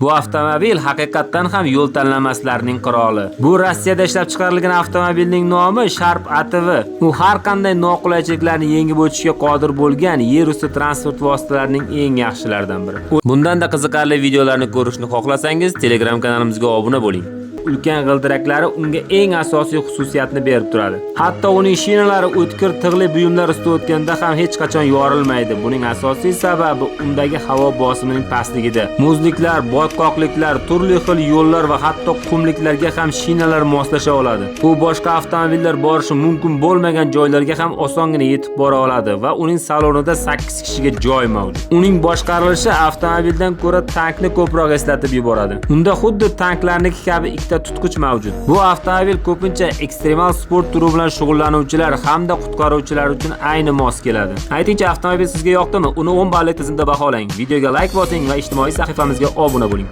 Bu avtomobil haqiqatan ham yo'l tanlamaslarining qiroli. Bu Rossiyada ishlab chiqarilgan avtomobilning nomi Sharp ATV. U har qanday noqulaychiliklarni yengib o'tishga qodir bo'lgan yer usti transport vositalarining eng yaxshilaridan biri. Bundan-da qiziqarli videolarni ko'rishni xohlasangiz, Telegram kanalimizga obuna bo'ling. Ulkan g'ildiraklari unga eng asosiy xususiyatni berib turadi. Hatto uning shinalari o'tkir tig'li buyumlar ustida o'tganda ham hech qachon yorilmaydi. Buning asosiy sababi undagi havo bosimining pastligida. Muzliklar, botqoqliklar, turli xil yo'llar va hatto qumliklarga ham shinalar moslasha oladi. U boshqa avtomobillar borishi mumkin bo'lmagan joylarga ham osongina yetib bora oladi va uning salonida 8 kishiga joy mavjud. Uning boshqarilishi avtomobildan ko'ra tankni ko'proq eslatib yuboradi. Unda xuddi tanklarniki kabi ikkita tutqich mavjud. Bu avtomobil ko'pincha ekstremal sport turi bilan shug'ullanuvchilar hamda qutqaruvchilar uchun ayni mos keladi. Aytingchi, avtomobil sizga yoqdimi? Uni 10 ballik tizimda baholang. Videoga like bosing va ijtimoiy sahifamizga obuna bo'ling.